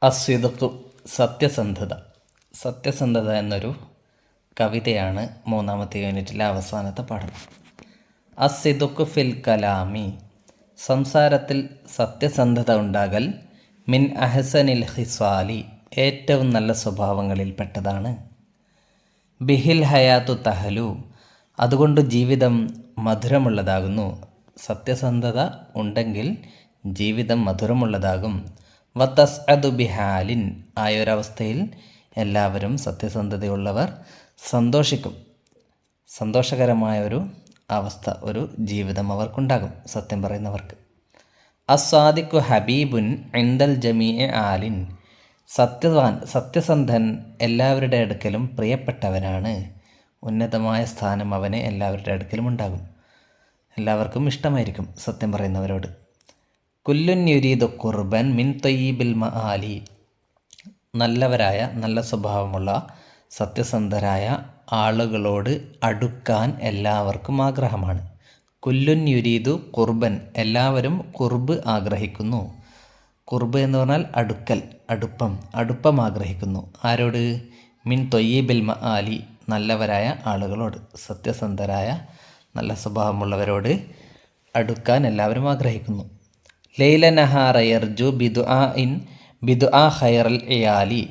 അസ്വിദുക്കു സത്യസന്ധത. സത്യസന്ധത എന്നൊരു കവിതയാണ് മൂന്നാമത്തെ യൂണിറ്റിലെ അവസാനത്തെ പാഠം. അസ്സിദുക്കു ഫിൽ കലാമി, സംസാരത്തിൽ സത്യസന്ധത ഉണ്ടാകൽ, മിൻ അഹ്സനിൽ ഹിസാലി, ഏറ്റവും നല്ല സ്വഭാവങ്ങളിൽപ്പെട്ടതാണ്. ബിഹിൽ ഹയാത്തു തഹലു, അതുകൊണ്ട് ജീവിതം മധുരമുള്ളതാകുന്നു. സത്യസന്ധത ഉണ്ടെങ്കിൽ ജീവിതം മധുരമുള്ളതാകും. വത്തസ് അദു ബിഹാലിൻ, ആയൊരവസ്ഥയിൽ എല്ലാവരും സത്യസന്ധതയുള്ളവർ സന്തോഷിക്കും. സന്തോഷകരമായ ഒരു അവസ്ഥ, ഒരു ജീവിതം അവർക്കുണ്ടാകും സത്യം പറയുന്നവർക്ക്. അസ്വാദിഖു ഹബീബുൻ ഇൻദൽ ജമീഇ ആലിൻ, സത്യസന്ധൻ എല്ലാവരുടെ അടുക്കലും പ്രിയപ്പെട്ടവനാണ്. ഉന്നതമായ സ്ഥാനം അവന് എല്ലാവരുടെ അടുക്കലും ഉണ്ടാകും. എല്ലാവർക്കും ഇഷ്ടമായിരിക്കും സത്യം പറയുന്നവരോട്. കുല്ലുൻ യുരീദു ഖുർബൻ മിൻ ത്വയ്യിബിൽ മആലി, നല്ലവരായ നല്ല സ്വഭാവമുള്ള സത്യസന്ധരായ ആളുകളോട് അടുക്കാൻ എല്ലാവർക്കും ആഗ്രഹമാണ്. കുല്ലുൻ യുരീദു ഖുർബൻ, എല്ലാവരും ഖുർബ് ആഗ്രഹിക്കുന്നു. ഖുർബ് എന്ന് പറഞ്ഞാൽ അടുക്കൽ, അടുപ്പം ആഗ്രഹിക്കുന്നു. ആരോട്? മിൻ ത്വയ്യിബിൽ മആലി, നല്ലവരായ ആളുകളോട്, സത്യസന്ധരായ നല്ല സ്വഭാവമുള്ളവരോട് അടുക്കാൻ എല്ലാവരും ആഗ്രഹിക്കുന്നു. ലൈല നഹാറ യർജു ബിദുആ ഖൈറൽ ഇയാലി,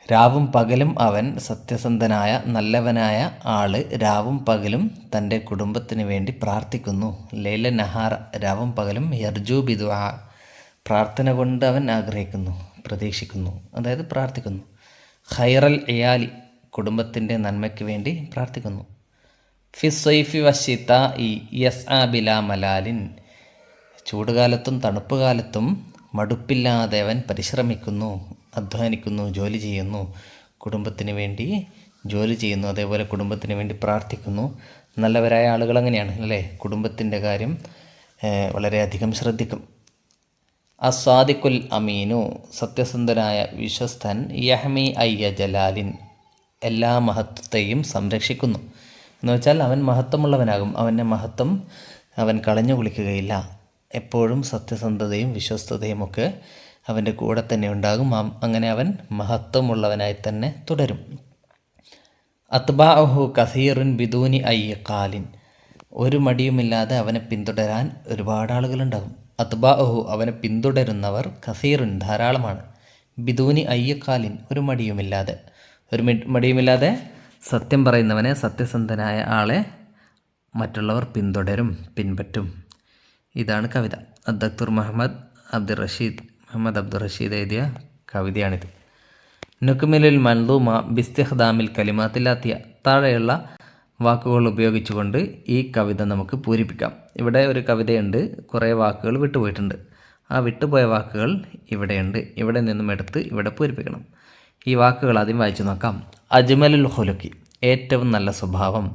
രാവും പകലും അവൻ സത്യസന്ധനായ നല്ലവനായ ആള് രാവും പകലും തൻ്റെ കുടുംബത്തിന് വേണ്ടി പ്രാർത്ഥിക്കുന്നു. ലൈല നഹാറ, രാവും പകലും, യർജു ബിദുആ, പ്രാർത്ഥന കൊണ്ട് അവൻ ആഗ്രഹിക്കുന്നു, പ്രതീക്ഷിക്കുന്നു, അതായത് പ്രാർത്ഥിക്കുന്നു. ഖൈറൽ ഇയാലി, കുടുംബത്തിൻ്റെ നന്മയ്ക്ക് വേണ്ടി പ്രാർത്ഥിക്കുന്നു. ഫിസ്സൈഫി വശിതാഇ യസ്ആ ബിലാ മലാലിൻ, ചൂടുകാലത്തും തണുപ്പുകാലത്തും മടുപ്പില്ലാതെ അവൻ പരിശ്രമിക്കുന്നു, അധ്വാനിക്കുന്നു, ജോലി ചെയ്യുന്നു, കുടുംബത്തിന് വേണ്ടി ജോലി ചെയ്യുന്നു. അതേപോലെ കുടുംബത്തിന് വേണ്ടി പ്രാർത്ഥിക്കുന്നു. നല്ലവരായ ആളുകൾ അങ്ങനെയാണ് അല്ലേ? കുടുംബത്തിൻ്റെ കാര്യം വളരെയധികം ശ്രദ്ധിക്കും. അസ്വാദിഖുൽ അമീനു, സത്യസന്ധനായ വിശ്വസ്തൻ, യഹ്മി അയ്യ ജലാലിൻ, എല്ലാ മഹത്വത്തെയും സംരക്ഷിക്കുന്നു. എന്ന് വെച്ചാൽ അവൻ മഹത്വമുള്ളവനാകും. അവൻ്റെ മഹത്വം അവൻ കളഞ്ഞു കുളിക്കുകയില്ല. എപ്പോഴും സത്യസന്ധതയും വിശ്വസ്തതയും ഒക്കെ അവൻ്റെ കൂടെ തന്നെ ഉണ്ടാകും. അങ്ങനെ അവൻ മഹത്വമുള്ളവനായി തന്നെ തുടരും. അത്ബാഅഹു കസീറുൻ ബിദൂനി അയ്യ ഖാലിൻ, ഒരു മടിയുമില്ലാതെ അവനെ പിന്തുടരാൻ ഒരുപാട് ആളുകളുണ്ടാകും. അത്ബാഅഹു, അവനെ പിന്തുടരുന്നവർ, കസീറുൻ, ധാരാളമാണ്. ബിദൂനി അയ്യ ഖാലിൻ, ഒരു മടിയുമില്ലാതെ സത്യം പറയുന്നവനെ, സത്യസന്ധനായ ആളെ മറ്റുള്ളവർ പിൻപറ്റും. ഇതാണ് കവിത. അദ്ദക്തുർ മുഹമ്മദ് അബ്ദുറഷീദ് എഴുതിയ കവിതയാണിത്. നുക്മിലുൽ മൻദൂമ ബിസ്തിഖ്ദാമിൽ കലിമാത്തിലാത്തിയ, താഴെയുള്ള വാക്കുകൾ ഉപയോഗിച്ചുകൊണ്ട് ഈ കവിത നമുക്ക് പൂരിപ്പിക്കാം. ഇവിടെ ഒരു കവിതയുണ്ട്, കുറേ വാക്കുകൾ വിട്ടുപോയിട്ടുണ്ട്. ആ വിട്ടുപോയ വാക്കുകൾ ഇവിടെയുണ്ട്. ഇവിടെ നിന്നും എടുത്ത് ഇവിടെ പൂരിപ്പിക്കണം. ഈ വാക്കുകൾ ആദ്യം വായിച്ചു നോക്കാം. അജ്മലുൽ ഖുലുഖി, ഏറ്റവും നല്ല സ്വഭാവം.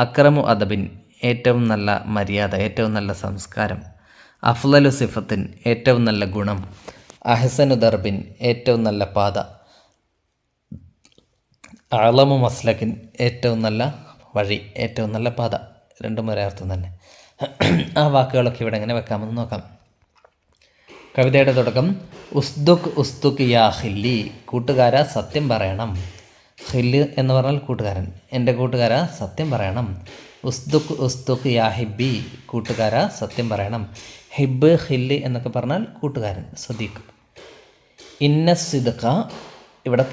അക്രമു അദബിൻ, ഏറ്റവും നല്ല മര്യാദ, ഏറ്റവും നല്ല സംസ്കാരം. അഫ്ളലു സിഫത്തിൻ, ഏറ്റവും നല്ല ഗുണം. അഹ്സനു ദർബിൻ, ഏറ്റവും നല്ല പാത. അളമു മസ്ലക്കിൻ, ഏറ്റവും നല്ല വഴി, ഏറ്റവും നല്ല പാത. രണ്ടും ഒരേ അർത്ഥം തന്നെ. ആ വാക്കുകളൊക്കെ ഇവിടെ എങ്ങനെ വെക്കാമെന്ന് നോക്കാം. കവിതയുടെ തുടക്കം. ഉസ്തുക് യാ ഖില്ലി, കൂട്ടുകാര സത്യം പറയണം. ഖില്ല് എന്ന് പറഞ്ഞാൽ കൂട്ടുകാരൻ. എൻ്റെ കൂട്ടുകാര സത്യം പറയണം. ഉസ്തുക് യാ ഹിബ്ബി, കൂട്ടുകാര സത്യം പറയണം. ഹിബ്, ഖില്ല് എന്നൊക്കെ പറഞ്ഞാൽ കൂട്ടുകാരൻ, സദീഖ്. ഇന്ന സിദ്ഖ, ഇവിടെ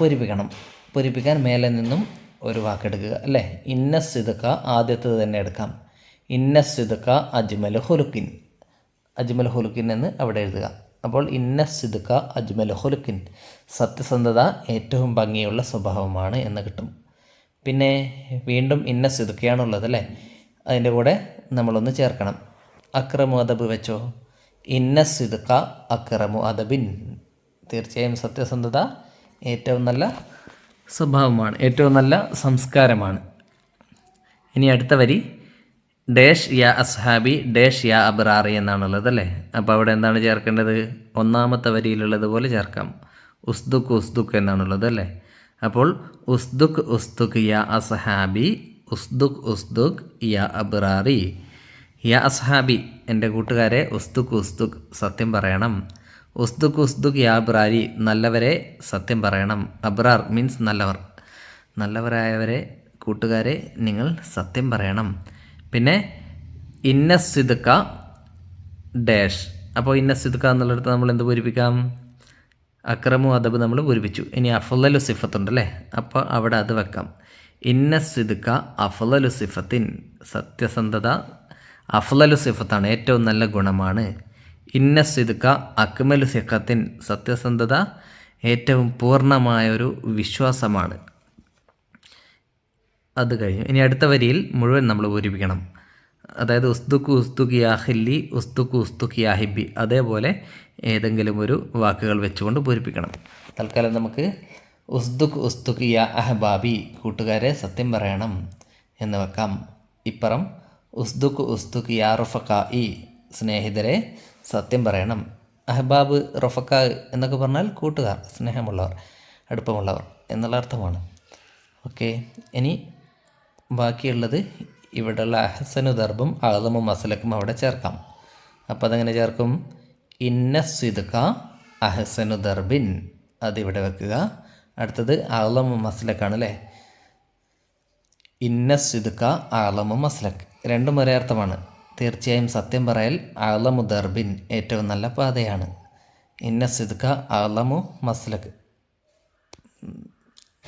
പൂരിപ്പിക്കാൻ മേലെ നിന്നും ഒരു വാക്കെടുക്കുക അല്ലേ? ഇന്ന സിദ്ഖ, ആദ്യത്തേത് തന്നെ എടുക്കാം. ഇന്ന സിദ്ഖ അജ്മൽ ഹുലുക്കിൻ, അജ്മൽ ഹുലുക്കിൻ എന്ന് അവിടെ എഴുതുക. അപ്പോൾ ഇന്ന സിദ്ഖ അജ്മൽ ഹുലുക്കിൻ, സത്യസന്ധത ഏറ്റവും ഭംഗിയുള്ള സ്വഭാവമാണ് എന്ന് കിട്ടും. പിന്നെ വീണ്ടും ഇന്ന സിദ്ഖയാണുള്ളത് അല്ലേ? അതിൻ്റെ കൂടെ നമ്മളൊന്ന് ചേർക്കണം. അക്രമു അദബ് വെച്ചോ. ഇന്ന സിദ്ഖ അക്രമു അദബിൻ, തീർച്ചയായും സത്യസന്ധത ഏറ്റവും നല്ല സ്വഭാവമാണ്, ഏറ്റവും നല്ല സംസ്കാരമാണ്. ഇനി അടുത്ത വരി, ഡേഷ് യാ അസ്ഹാബി ഡേഷ് യാ അബ്റാറി എന്നാണുള്ളത് അല്ലേ? അപ്പോൾ അവിടെ എന്താണ് ചേർക്കേണ്ടത്? ഒന്നാമത്തെ വരിയിലുള്ളത് പോലെ ചേർക്കാം. ഉസ്തുക് എന്നാണുള്ളത് അല്ലേ? അപ്പോൾ ഉസ്തുക് യാ അസ്ഹാബി, ഉസ്തുക് യാ അബ്റാറി. യാ അസ്ഹാബി, എൻ്റെ കൂട്ടുകാരെ, ഉസ്തുക് സത്യം പറയണം. ഉസ്തുക് ഉസ്തുക് യാ അബ്രാരി, നല്ലവരെ സത്യം പറയണം. അബ്രാർ മീൻസ് നല്ലവർ, നല്ലവരായവരെ കൂട്ടുകാരെ നിങ്ങൾ സത്യം പറയണം. പിന്നെ ഇന്ന സിദ്ക ഡാഷ്. അപ്പോൾ ഇന്ന സിദ്ക എന്നുള്ളിടത്ത് നമ്മൾ എന്ത് പൂരിപ്പിക്കാം? അക്രമു അദബ് നമ്മൾ പൂരിപ്പിച്ചു. ഇനി അഫ്ളലു സിഫത്തുണ്ടല്ലേ, അപ്പോൾ അവിടെ അത് വെക്കാം. ഇന്ന സിദ്ക അഫ്ളലു സിഫത്തിൻ, സത്യസന്ധത അഫ്ളലു സിഫത്താണ്, ഏറ്റവും നല്ല ഗുണമാണ്. ഇന്ന സിദ്ക അക്മലു സിഖത്തിൻ, സത്യസന്ധത ഏറ്റവും പൂർണ്ണമായൊരു വിശ്വാസമാണ്. അത് കഴിഞ്ഞു. ഇനി അടുത്ത വരിയിൽ മുഴുവൻ നമ്മൾ പൂരിപ്പിക്കണം. അതായത് ഉസ്തുക്ക് ഉസ്തുക്ക് യാഹില്ലി, ഉസ്തുക്ക് ഉസ്തുക്ക് യാഹിബി, അതേപോലെ ഏതെങ്കിലും ഒരു വാക്കുകൾ വെച്ചുകൊണ്ട് പൂരിപ്പിക്കണം. തൽക്കാലം നമുക്ക് ഉസ്തുക്ക് ഉസ്തുക്ക് യാ അഹബാബി, കൂട്ടുകാരെ സത്യം പറയണം എന്ന് വെക്കാം. ഇപ്പുറം ഉസ്തുക്ക് ഉസ്തുക്ക് യാ റഫഖാഇ, സ്നേഹിതരെ സത്യം പറയണം. അഹബാബ് റഫഖ എന്നൊക്കെ പറഞ്ഞാൽ കൂട്ടുകാർ, സ്നേഹമുള്ളവർ, അടുപ്പമുള്ളവർ എന്നുള്ള അർത്ഥമാണ്. ഓക്കെ, ഇനി ബാക്കിയുള്ളത് ഇവിടെയുള്ള അഹ്സനു ദർബും അഅ്ളമു മസ്ലക്കും അവിടെ ചേർക്കാം. അപ്പോൾ അതെങ്ങനെ ചേർക്കും? ഇന്ന സിദ്ക അഹ്സനു ദർബിൻ, അതിവിടെ വെക്കുക. അടുത്തത് അഅ്ളമു മസ്ലക്കാണ് അല്ലേ. ഇന്ന സിദ്ക അഅ്ളമു മസ്ലക്ക്, രണ്ടും ഒരേ അർത്ഥമാണ്. തീർച്ചയായും സത്യം പറയൽ അഅ്ളമു ദർബിൻ, ഏറ്റവും നല്ല പാതയാണ്. ഇന്ന സിദ്ക അഅ്ളമു മസ്ലക്ക്,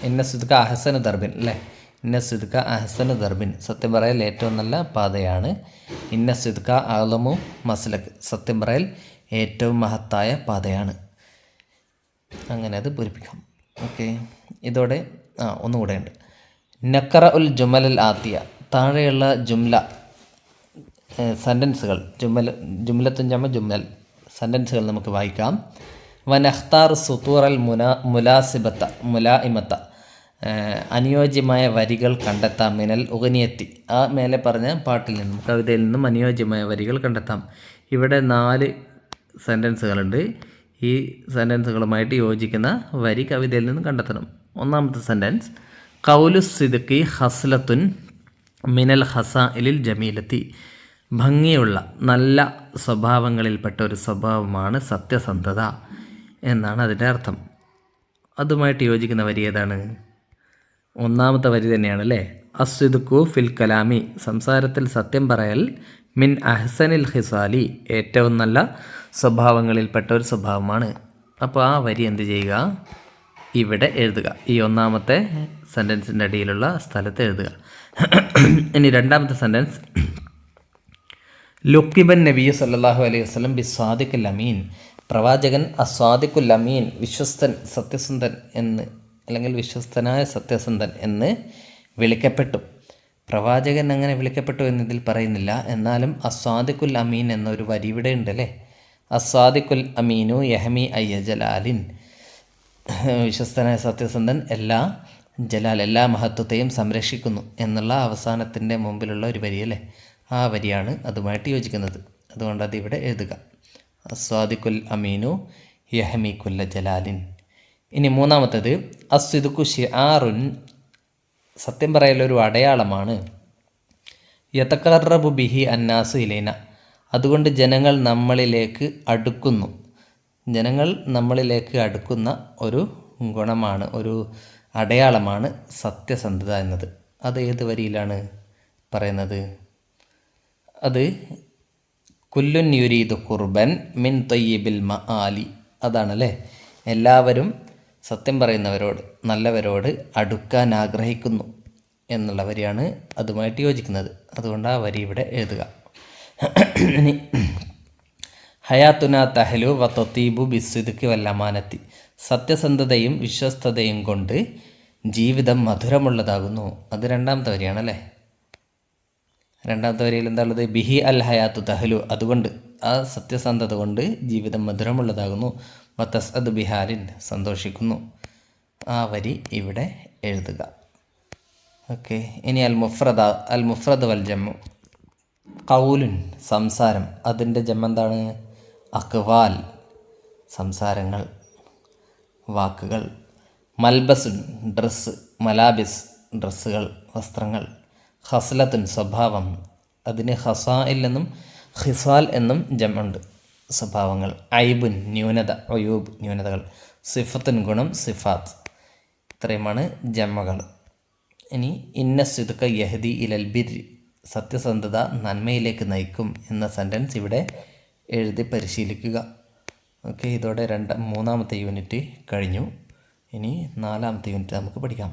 ഇന്ന സിദ്ക അഹ്സനു ദർബിൻ അല്ലേ. ഇന്ന സിദ്ക അഹ്സനു ദർബിൻ, സത്യം പറയൽ ഏറ്റവും നല്ല പാതയാണ്. ഇന്ന സിദ്ക അഅ്ളമു മസ്ലക്ക്, സത്യം പറയൽ ഏറ്റവും മഹത്തായ പാതയാണ്. അങ്ങനെ അത് പൂരിപ്പിക്കാം. ഓക്കെ, ഇതോടെ ഒന്നുകൂടെ ഉണ്ട്. നക്കറ ഉൽ ജുമലൽ ആത്തിയ, താഴെയുള്ള ജുംല സെൻറ്റൻസുകൾ, ജുംലത്തുൻ ജമ ജുംലൽ, സെൻറ്റൻസുകൾ നമുക്ക് വായിക്കാം. വനഖ്താർ സുത്തൂറൽ മുലാസിബത്ത മുലായിമത്ത, അനുയോജ്യമായ വരികൾ കണ്ടെത്താം. മിനൽ ഉഗനിയത്തി, ആ മേലെ പറഞ്ഞ പാട്ടിൽ നിന്നും കവിതയിൽ നിന്നും അനുയോജ്യമായ വരികൾ കണ്ടെത്താം. ഇവിടെ 4 സെൻറ്റൻസുകളുണ്ട്. ഈ സെൻറ്റൻസുകളുമായിട്ട് യോജിക്കുന്ന വരി കവിതയിൽ നിന്നും കണ്ടെത്തണം. ഒന്നാമത്തെ സെൻറ്റൻസ്, ഖൗലു സിദ്ഖി ഹസ്ലത്തുൻ മിനൽ ഹസാഇലിൽ ജമീലത്തി, ഭംഗിയുള്ള നല്ല സ്വഭാവങ്ങളിൽപ്പെട്ട ഒരു സ്വഭാവമാണ് സത്യസന്ധത എന്നാണ് അതിൻ്റെ അർത്ഥം. അതുമായിട്ട് യോജിക്കുന്ന വരി ഏതാണ്? ഒന്നാമത്തെ വരി തന്നെയാണ് അല്ലേ. അസ്വിദ്ഖു ഫിൽ കലാമി, സംസാരത്തിൽ സത്യം പറയൽ, മിൻ അഹ്സനിൽ ഖിസാലി, ഏറ്റവും നല്ല സ്വഭാവങ്ങളിൽപ്പെട്ട ഒരു സ്വഭാവമാണ്. അപ്പോൾ ആ വരി എന്ത് ചെയ്യുക? ഇവിടെ എഴുതുക. ഈ ഒന്നാമത്തെ സെൻറ്റൻസിൻ്റെ അടിയിലുള്ള സ്ഥലത്ത് എഴുതുക. ഇനി രണ്ടാമത്തെ സെൻറ്റൻസ്, ലുക്കിബൻ നബി സല്ലല്ലാഹു അലൈഹി വസല്ലം ബി സ്വാദിഖുൽ അമീൻ, പ്രവാചകൻ അസ്വാദിഖുൽ അമീൻ, വിശ്വസ്തൻ സത്യസന്ധൻ എന്ന്, അല്ലെങ്കിൽ വിശ്വസ്തനായ സത്യസന്ധൻ എന്ന് വിളിക്കപ്പെട്ടു. പ്രവാചകൻ അങ്ങനെ വിളിക്കപ്പെട്ടു എന്നതിൽ പറയുന്നില്ല, എന്നാലും അസ്വാദിഖുൽ അമീൻ എന്നൊരു വരി ഇവിടെ ഉണ്ട് അല്ലേ. അസ്വാദിഖുൽ അമീനു യഹമി അയ്യ ജലാലിൻ, വിശ്വസ്തനായ സത്യസന്ധൻ എല്ലാ മഹത്വത്തെയും സംരക്ഷിക്കുന്നു എന്നുള്ള അവസാനത്തിൻ്റെ മുമ്പിലുള്ള ഒരു വരി അല്ലേ. ആ വരിയാണ് അതുമായിട്ട് യോജിക്കുന്നത്. അതുകൊണ്ട് അതിവിടെ എഴുതുക. അസ്വാദിഖുൽ അമീനു യഹമി കുല്ല ജലാലിൻ. ഇനി മൂന്നാമത്തേത്, അസ്വിദ്ഖു ഷിആറുൻ, സത്യം പറയലൊരു അടയാളമാണ്. യതഖറബു ബിഹി അന്നാസു ഇലൈന, അതുകൊണ്ട് ജനങ്ങൾ നമ്മളിലേക്ക് അടുക്കുന്നു. ജനങ്ങൾ നമ്മളിലേക്ക് അടുക്കുന്ന ഒരു ഗുണമാണ്, ഒരു അടയാളമാണ് സത്യസന്ധത എന്നത്. അത് ഏത് വരിയിലാണ് പറയുന്നത്? അത് കുല്ലുൻ യുരീദു ഖുർബൻ മിൻ ത്വയ്യിബിൽ മആലി, അതാണല്ലേ. എല്ലാവരും സത്യം പറയുന്നവരോട്, നല്ലവരോട് അടുക്കാൻ ആഗ്രഹിക്കുന്നു എന്നുള്ള വരിയാണ് അതുമായിട്ട് യോജിക്കുന്നത്. അതുകൊണ്ട് ആ വരി ഇവിടെ എഴുതുക. ഇനി ഹയാത്തുന തഹലു വ തത്തീബു ബിസ്സുദ്ഖി വല്ലമാനത്തി, സത്യസന്ധതയും വിശ്വസ്തതയും കൊണ്ട് ജീവിതം മധുരമുള്ളതാകുന്നു. അത് രണ്ടാമത്തെ വരിയാണല്ലേ. രണ്ടാമത്തെ വരിയിൽ എന്താ ഉള്ളത്? ബിഹി അൽ ഹയാത്തു തഹലു, അതുകൊണ്ട്, ആ സത്യസന്ധത കൊണ്ട് ജീവിതം മധുരമുള്ളതാകുന്നു. വതസ്അദ് ബിഹാലിൻ, സന്തോഷിക്കുന്നു. ആ വരി ഇവിടെ എഴുതുക. ഓക്കെ, ഇനി അൽ മുഫ്രദ് വൽ ജമ്മു. ഖൗലുൻ, സംസാരം, അതിൻ്റെ ജമ്മെന്താണ്? അഖ്വാൽ, സംസാരങ്ങൾ, വാക്കുകൾ. മൽബസുൻ, ഡ്രസ്സ്. മലാബിസ്, ഡ്രസ്സുകൾ, വസ്ത്രങ്ങൾ. ഖസ്ലത്തുൻ, സ്വഭാവം, അതിന് ഖസാഇൽ എന്നും ഖിസാൽ എന്നും ജമ്മുണ്ട്. സ്വഭാവങ്ങൾ, ഐബുൻ ന്യൂനത, ഒയൂബ് ന്യൂനതകൾ, സിഫത്തുൻ ഗുണം, സിഫാത്ത്. ഇത്രയുമാണ് ജമ്മകൾ. ഇനി ഇന്ന സിദ്ക യഹ്ദി ഇലൽ ബിർ, സത്യസന്ധത നന്മയിലേക്ക് നയിക്കും എന്ന സെൻറ്റൻസ് ഇവിടെ എഴുതി പരിശീലിക്കുക. ഓക്കെ, ഇതോടെ മൂന്നാമത്തെ യൂണിറ്റ് കഴിഞ്ഞു. ഇനി 4ാമത്തെ യൂണിറ്റ് നമുക്ക് പഠിക്കാം.